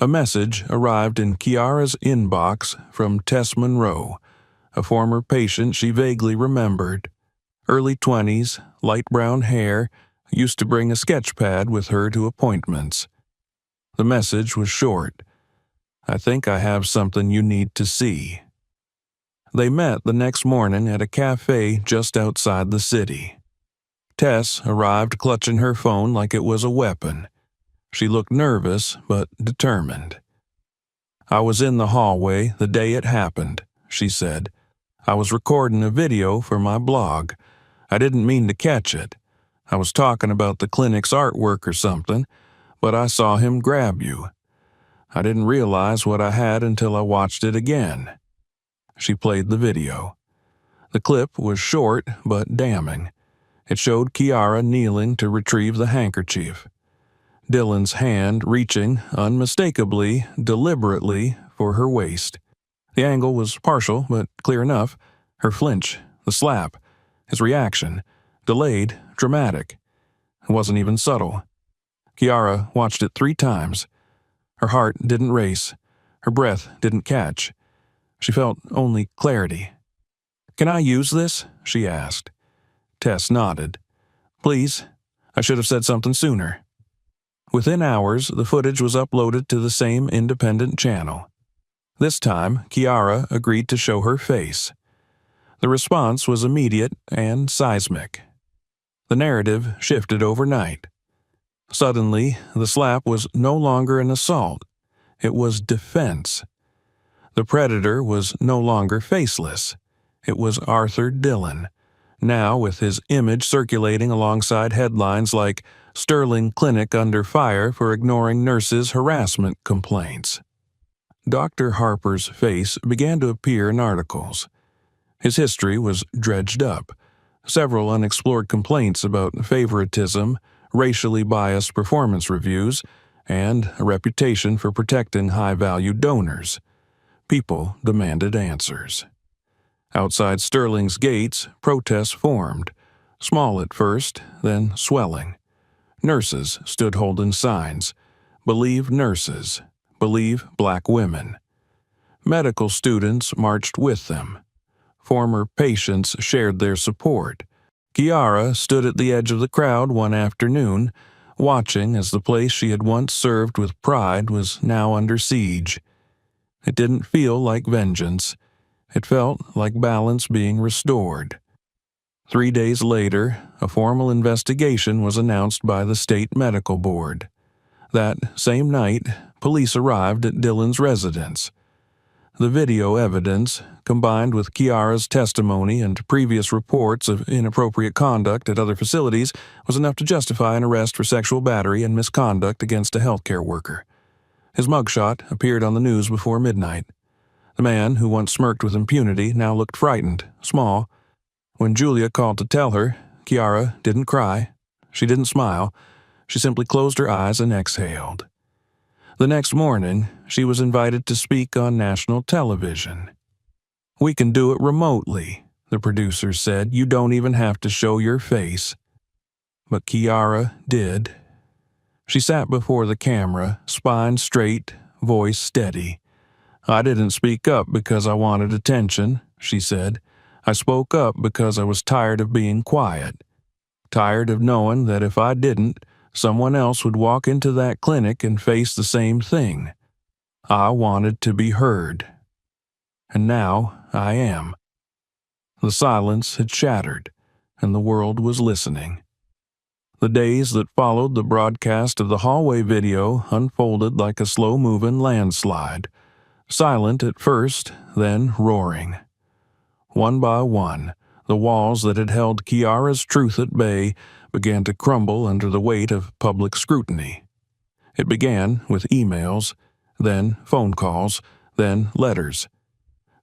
A message arrived in Kiara's inbox from Tess Monroe, a former patient she vaguely remembered. Early 20s, light brown hair, used to bring a sketch pad with her to appointments. The message was short. I think I have something you need to see. They met the next morning at a cafe just outside the city. Tess arrived clutching her phone like it was a weapon. She looked nervous but determined. I was in the hallway the day it happened, she said. I was recording a video for my blog. I didn't mean to catch it. I was talking about the clinic's artwork or something, but I saw him grab you. I didn't realize what I had until I watched it again. She played the video. The clip was short but damning. It showed Kiara kneeling to retrieve the handkerchief. Dylan's hand reaching, unmistakably, deliberately, for her waist. The angle was partial, but clear enough. Her flinch, the slap, his reaction, delayed, dramatic. It wasn't even subtle. Kiara watched it 3 times. Her heart didn't race. Her breath didn't catch. She felt only clarity. "Can I use this?" she asked. Tess nodded. "Please. I should have said something sooner." Within hours, the footage was uploaded to the same independent channel. This time, Kiara agreed to show her face. The response was immediate and seismic. The narrative shifted overnight. Suddenly, the slap was no longer an assault. It was defense. The predator was no longer faceless. It was Arthur Dillon, now with his image circulating alongside headlines like "Sterling Clinic Under Fire for Ignoring Nurses' Harassment Complaints." Dr. Harper's face began to appear in articles. His history was dredged up. Several unexplored complaints about favoritism, racially biased performance reviews, and a reputation for protecting high-value donors. People demanded answers. Outside Sterling's gates, protests formed, small at first, then swelling. Nurses stood holding signs. "Believe nurses. Believe black women." Medical students marched with them. Former patients shared their support. Kiara stood at the edge of the crowd one afternoon, watching as the place she had once served with pride was now under siege. It didn't feel like vengeance. It felt like balance being restored. 3 days later, a formal investigation was announced by the state medical board. That same night, police arrived at Dillon's residence. The video evidence, combined with Kiara's testimony and previous reports of inappropriate conduct at other facilities, was enough to justify an arrest for sexual battery and misconduct against a healthcare worker. His mugshot appeared on the news before midnight. The man, who once smirked with impunity, now looked frightened, small. When Julia called to tell her, Kiara didn't cry. She didn't smile. She simply closed her eyes and exhaled. The next morning, she was invited to speak on national television. "We can do it remotely," the producer said. "You don't even have to show your face." But Kiara did. She sat before the camera, spine straight, voice steady. "I didn't speak up because I wanted attention," she said. "I spoke up because I was tired of being quiet. Tired of knowing that if I didn't, someone else would walk into that clinic and face the same thing. I wanted to be heard. And now I am." The silence had shattered, and the world was listening. The days that followed the broadcast of the hallway video unfolded like a slow-moving landslide, silent at first, then roaring. One by one, the walls that had held Kiara's truth at bay began to crumble under the weight of public scrutiny. It began with emails, then phone calls, then letters.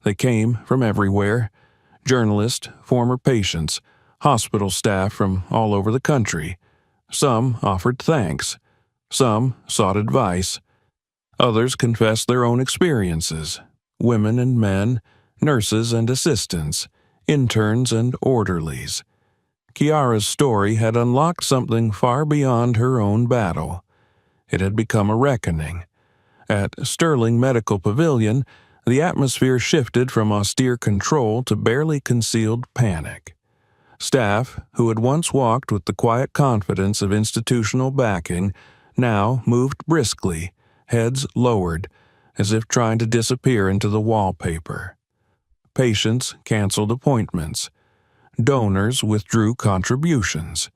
They came from everywhere: journalists, former patients, hospital staff from all over the country. Some offered thanks. Some sought advice. Others confessed their own experiences. Women and men, nurses and assistants, interns and orderlies. Kiara's story had unlocked something far beyond her own battle. It had become a reckoning. At Sterling Medical Pavilion, the atmosphere shifted from austere control to barely concealed panic. Staff, who had once walked with the quiet confidence of institutional backing, now moved briskly, heads lowered, as if trying to disappear into the wallpaper. Patients canceled appointments. Donors withdrew contributions.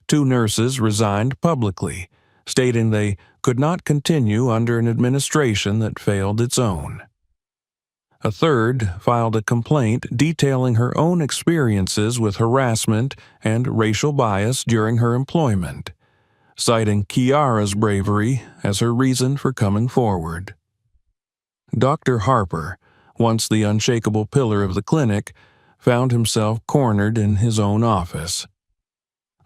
2 nurses resigned publicly, stating they could not continue under an administration that failed its own. A third filed a complaint detailing her own experiences with harassment and racial bias during her employment, citing Kiara's bravery as her reason for coming forward. Dr. Harper, once the unshakable pillar of the clinic, found himself cornered in his own office.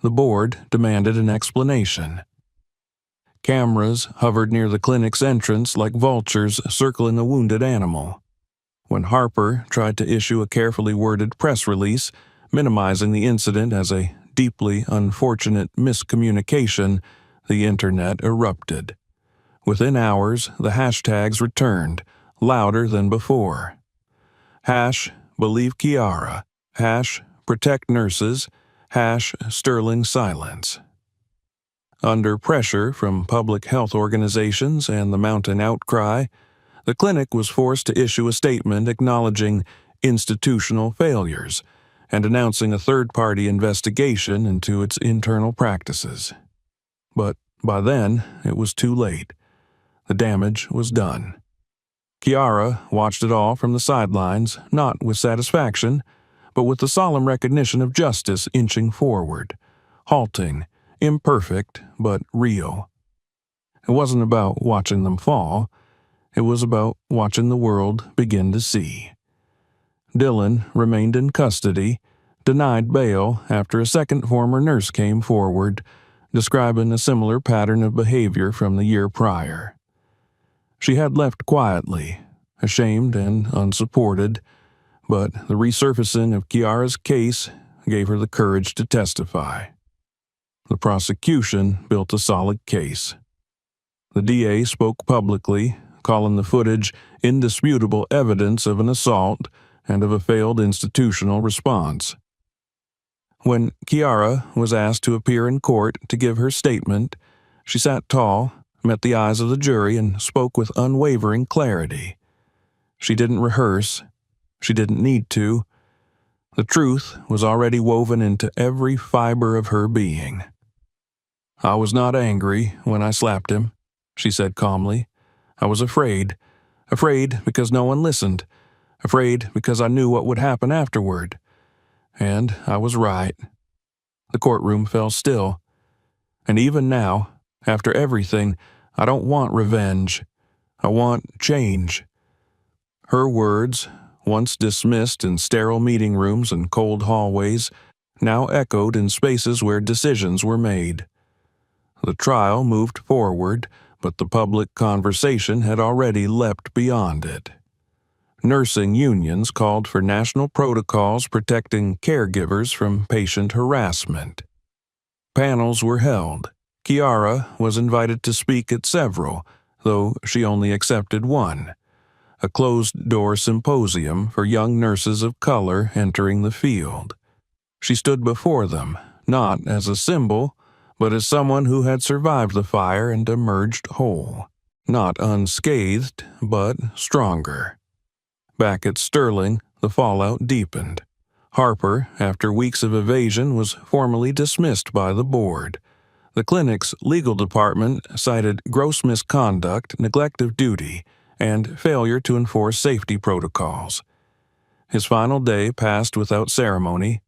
The board demanded an explanation. Cameras hovered near the clinic's entrance like vultures circling a wounded animal. When Harper tried to issue a carefully worded press release, minimizing the incident as a deeply unfortunate miscommunication, the internet erupted. Within hours, the hashtags returned, louder than before. #Believe Kiara, #Protect Nurses, #Sterling Silence. Under pressure from public health organizations and the mounting outcry, the clinic was forced to issue a statement acknowledging institutional failures and announcing a third-party investigation into its internal practices. But by then, it was too late. The damage was done. Kiara watched it all from the sidelines, not with satisfaction, but with the solemn recognition of justice inching forward, halting, imperfect, but real. It wasn't about watching them fall. It was about watching the world begin to see. Dylan remained in custody, denied bail after a second former nurse came forward, describing a similar pattern of behavior from the year prior. She had left quietly, ashamed and unsupported, but the resurfacing of Kiara's case gave her the courage to testify. The prosecution built a solid case. The DA spoke publicly, calling the footage indisputable evidence of an assault and of a failed institutional response. When Kiara was asked to appear in court to give her statement, she sat tall, met the eyes of the jury, and spoke with unwavering clarity. She didn't rehearse. She didn't need to. The truth was already woven into every fiber of her being. "I was not angry when I slapped him," she said calmly. "I was afraid. Afraid because no one listened. Afraid because I knew what would happen afterward. And I was right." The courtroom fell still. And even now, after everything, I don't want revenge. I want change. Her words, once dismissed in sterile meeting rooms and cold hallways, now echoed in spaces where decisions were made. The trial moved forward, but the public conversation had already leapt beyond it. Nursing unions called for national protocols protecting caregivers from patient harassment. Panels were held. Kiara was invited to speak at several, though she only accepted one, a closed-door symposium for young nurses of color entering the field. She stood before them, not as a symbol, but as someone who had survived the fire and emerged whole. Not unscathed, but stronger. Back at Sterling, the fallout deepened. Harper, after weeks of evasion, was formally dismissed by the board. The clinic's legal department cited gross misconduct, neglect of duty, and failure to enforce safety protocols. His final day passed without ceremony.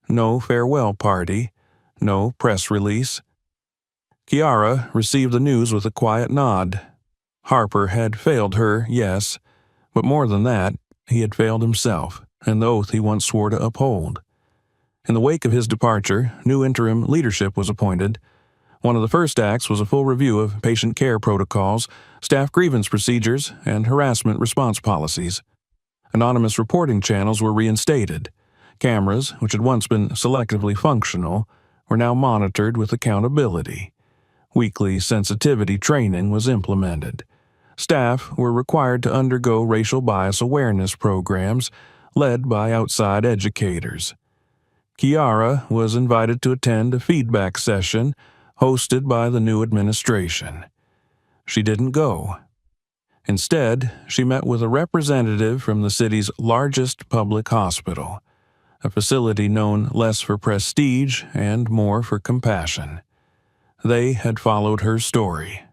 No farewell party, no press release. Kiara received the news with a quiet nod. Harper had failed her, yes, but more than that, he had failed himself and the oath he once swore to uphold. In the wake of his departure, new interim leadership was appointed. One of the first acts was a full review of patient care protocols, staff grievance procedures, and harassment response policies. Anonymous reporting channels were reinstated. Cameras, which had once been selectively functional, were now monitored with accountability. Weekly sensitivity training was implemented. Staff were required to undergo racial bias awareness programs led by outside educators. Kiara was invited to attend a feedback session hosted by the new administration. She didn't go. Instead, she met with a representative from the city's largest public hospital, a facility known less for prestige and more for compassion. They had followed her story.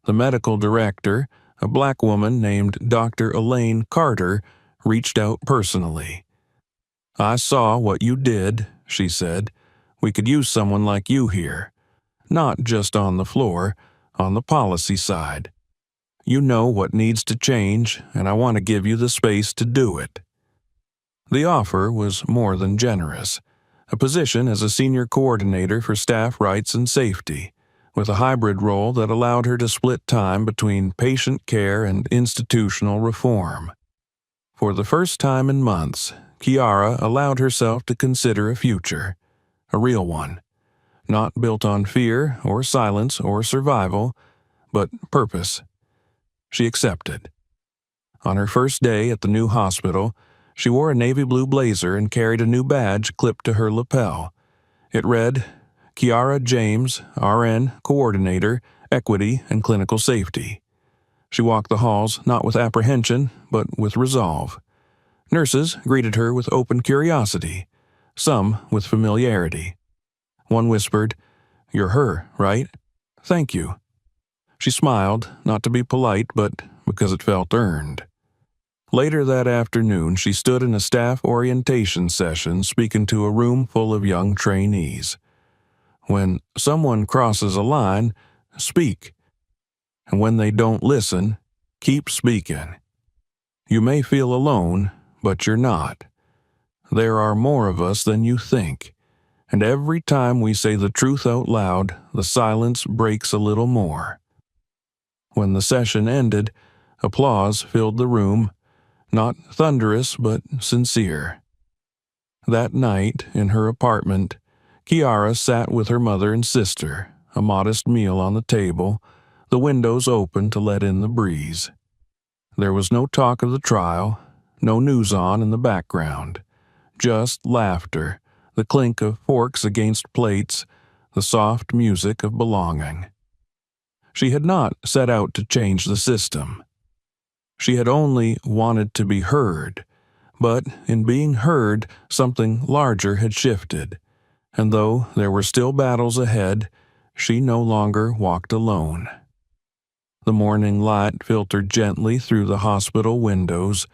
The medical director, a black woman named Dr. Elaine Carter, reached out personally. "I saw what you did," she said. "We could use someone like you here. Not just on the floor, on the policy side. You know what needs to change, and I want to give you the space to do it." The offer was more than generous. A position as a senior coordinator for staff rights and safety, with a hybrid role that allowed her to split time between patient care and institutional reform. For the first time in months, Kiara allowed herself to consider a future, a real one, not built on fear or silence or survival, but purpose. She accepted. On her first day at the new hospital, she wore a navy blue blazer and carried a new badge clipped to her lapel. It read, Kiara James, RN, Coordinator, Equity and Clinical Safety. She walked the halls not with apprehension, but with resolve. Nurses greeted her with open curiosity, some with familiarity. One whispered, "You're her, right?" "Thank you." She smiled, not to be polite, but because it felt earned. Later that afternoon, she stood in a staff orientation session speaking to a room full of young trainees. When someone crosses a line, speak. And when they don't listen, keep speaking. You may feel alone, but you're not. There are more of us than you think, and every time we say the truth out loud, the silence breaks a little more. When the session ended, applause filled the room, not thunderous but sincere. That night, in her apartment, Kiara sat with her mother and sister, a modest meal on the table, the windows open to let in the breeze. There was no talk of the trial, no news on in the background, just laughter, the clink of forks against plates, the soft music of belonging. She had not set out to change the system. She had only wanted to be heard, but in being heard, something larger had shifted, and though there were still battles ahead, she no longer walked alone. The morning light filtered gently through the hospital windows,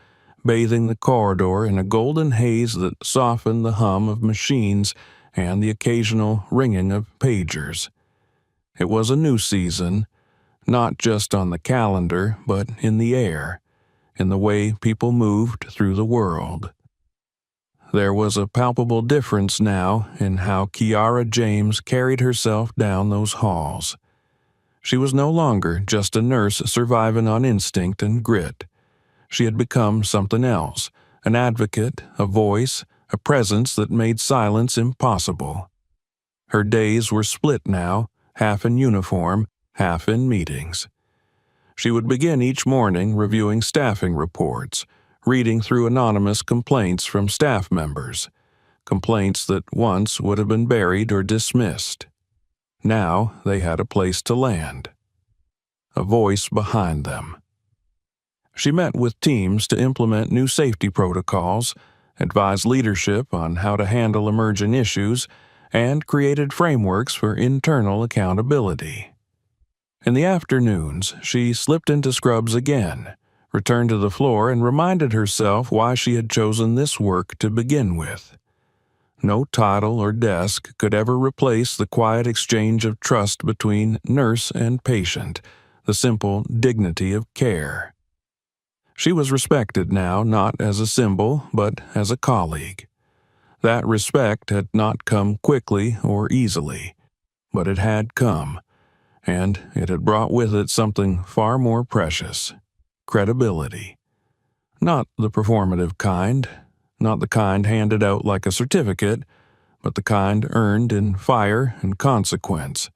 bathing the corridor in a golden haze that softened the hum of machines and the occasional ringing of pagers. It was a new season, not just on the calendar, but in the air, in the way people moved through the world. There was a palpable difference now in how Kiara James carried herself down those halls. She was no longer just a nurse surviving on instinct and grit. She had become something else, an advocate, a voice, a presence that made silence impossible. Her days were split now, half in uniform, half in meetings. She would begin each morning reviewing staffing reports, reading through anonymous complaints from staff members, complaints that once would have been buried or dismissed. Now they had a place to land, a voice behind them. She met with teams to implement new safety protocols, advised leadership on how to handle emerging issues, and created frameworks for internal accountability. In the afternoons, she slipped into scrubs again, returned to the floor, and reminded herself why she had chosen this work to begin with. No title or desk could ever replace the quiet exchange of trust between nurse and patient, the simple dignity of care. She was respected now not as a symbol, but as a colleague. That respect had not come quickly or easily, but it had come, and it had brought with it something far more precious: credibility. Not the performative kind, not the kind handed out like a certificate, but the kind earned in fire and consequence.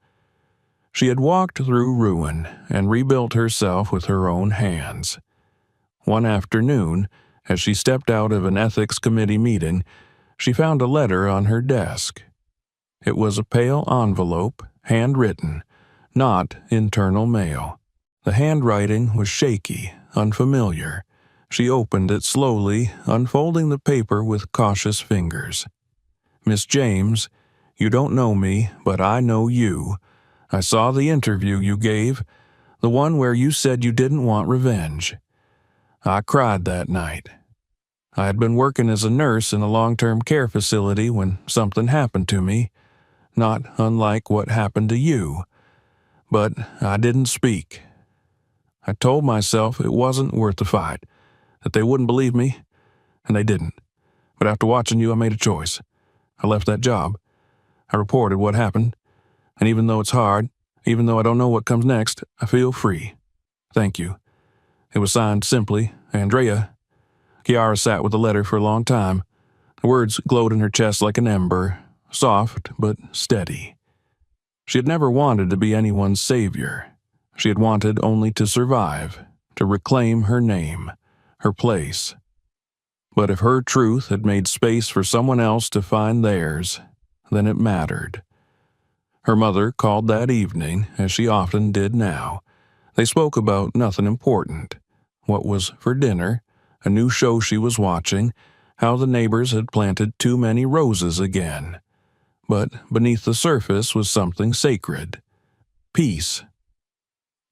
She had walked through ruin and rebuilt herself with her own hands. One afternoon, as she stepped out of an ethics committee meeting, she found a letter on her desk. It was a pale envelope, handwritten, not internal mail. The handwriting was shaky, unfamiliar. She opened it slowly, unfolding the paper with cautious fingers. "Miss James, you don't know me, but I know you. I saw the interview you gave, the one where you said you didn't want revenge. I cried that night. I had been working as a nurse in a long-term care facility when something happened to me, not unlike what happened to you. But I didn't speak. I told myself it wasn't worth the fight, that they wouldn't believe me, and they didn't. But after watching you, I made a choice. I left that job. I reported what happened, and even though it's hard, even though I don't know what comes next, I feel free. Thank you." It was signed simply, Andrea. Kiara sat with the letter for a long time. The words glowed in her chest like an ember, soft but steady. She had never wanted to be anyone's savior. She had wanted only to survive, to reclaim her name, her place. But if her truth had made space for someone else to find theirs, then it mattered. Her mother called that evening, as she often did now. They spoke about nothing important: what was for dinner, a new show she was watching, how the neighbors had planted too many roses again. But beneath the surface was something sacred: peace.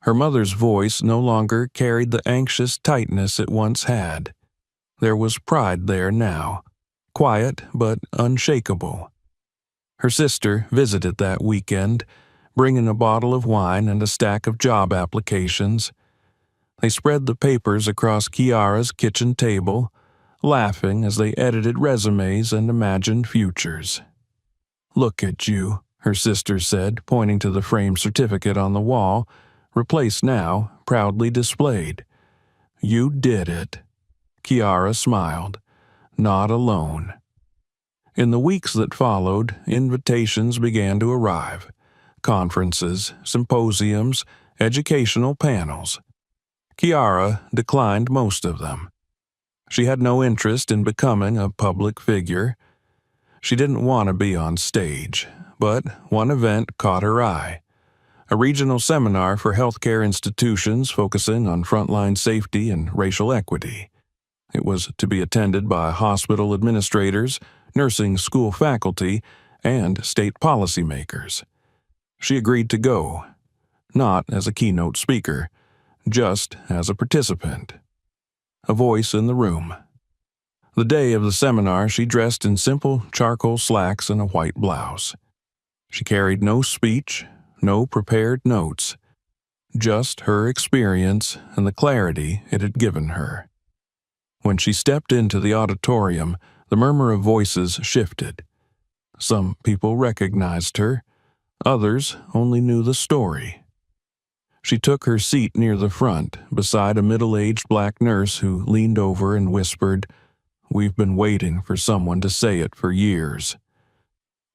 Her mother's voice no longer carried the anxious tightness it once had. There was pride there now, quiet but unshakable. Her sister visited that weekend, bringing a bottle of wine and a stack of job applications. They spread the papers across Kiara's kitchen table, laughing as they edited resumes and imagined futures. "Look at you," her sister said, pointing to the framed certificate on the wall, replaced now, proudly displayed. "You did it." Kiara smiled. Not alone. In the weeks that followed, invitations began to arrive. Conferences, symposiums, educational panels. Kiara declined most of them. She had no interest in becoming a public figure. She didn't want to be on stage, but one event caught her eye: a regional seminar for healthcare institutions focusing on frontline safety and racial equity. It was to be attended by hospital administrators, nursing school faculty, and state policymakers. She agreed to go, not as a keynote speaker, just as a participant. A voice in the room. The day of the seminar, she dressed in simple charcoal slacks and a white blouse. She carried no speech, no prepared notes, just her experience and the clarity it had given her. When she stepped into the auditorium, the murmur of voices shifted. Some people recognized her, others only knew the story. She took her seat near the front, beside a middle-aged black nurse who leaned over and whispered, "We've been waiting for someone to say it for years."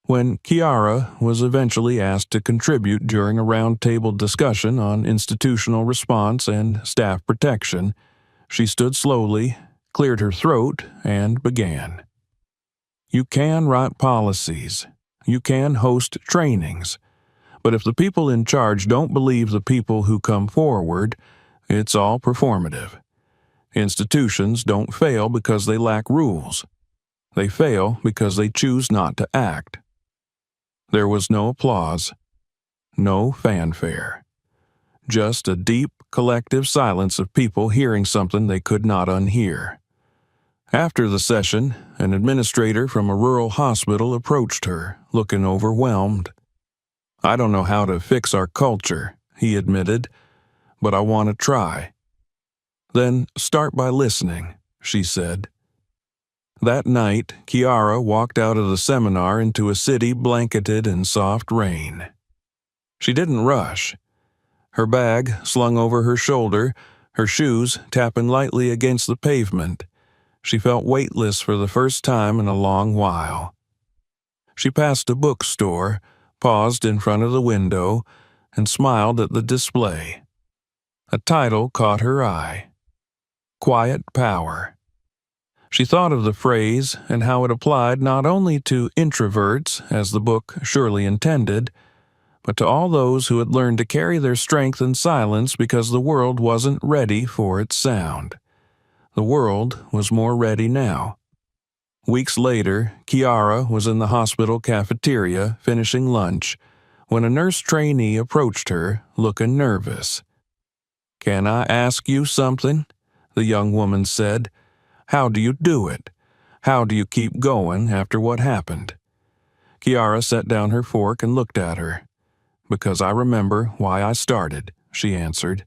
When Kiara was eventually asked to contribute during a roundtable discussion on institutional response and staff protection, she stood slowly, cleared her throat, and began. You can write policies. You can host trainings. But if the people in charge don't believe the people who come forward, it's all performative. Institutions don't fail because they lack rules. They fail because they choose not to act. There was no applause, no fanfare. Just a deep, collective silence of people hearing something they could not unhear. After the session, an administrator from a rural hospital approached her, looking overwhelmed. "I don't know how to fix our culture," he admitted, "but I want to try." "Then start by listening," she said. That night, Kiara walked out of the seminar into a city blanketed in soft rain. She didn't rush. Her bag slung over her shoulder, her shoes tapping lightly against the pavement. She felt weightless for the first time in a long while. She passed a bookstore, paused in front of the window, and smiled at the display. A title caught her eye. Quiet Power. She thought of the phrase and how it applied not only to introverts, as the book surely intended, but to all those who had learned to carry their strength in silence because the world wasn't ready for its sound. The world was more ready now. Weeks later, Kiara was in the hospital cafeteria finishing lunch when a nurse trainee approached her, looking nervous. "Can I ask you something?" the young woman said. "How do you do it? How do you keep going after what happened?" Kiara set down her fork and looked at her. "Because I remember why I started," she answered,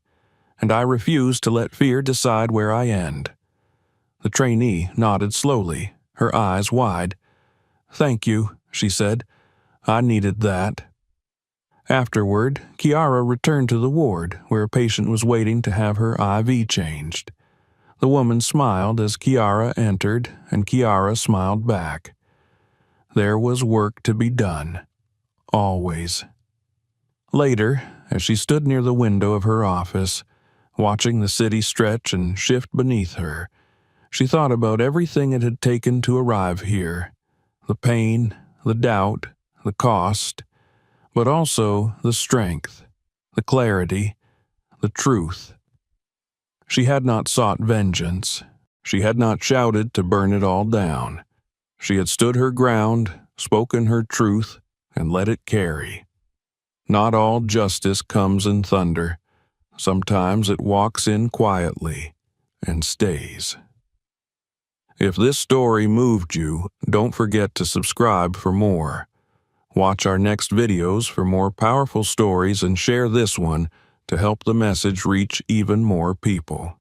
"and I refuse to let fear decide where I end." The trainee nodded slowly, her eyes wide. "Thank you," she said. "I needed that." Afterward, Kiara returned to the ward where a patient was waiting to have her IV changed. The woman smiled as Kiara entered, and Kiara smiled back. There was work to be done. Always. Later, as she stood near the window of her office, watching the city stretch and shift beneath her, she thought about everything it had taken to arrive here. The pain, the doubt, the cost, but also the strength, the clarity, the truth. She had not sought vengeance. She had not shouted to burn it all down. She had stood her ground, spoken her truth, and let it carry. Not all justice comes in thunder. Sometimes it walks in quietly and stays. If this story moved you, don't forget to subscribe for more. Watch our next videos for more powerful stories and share this one to help the message reach even more people.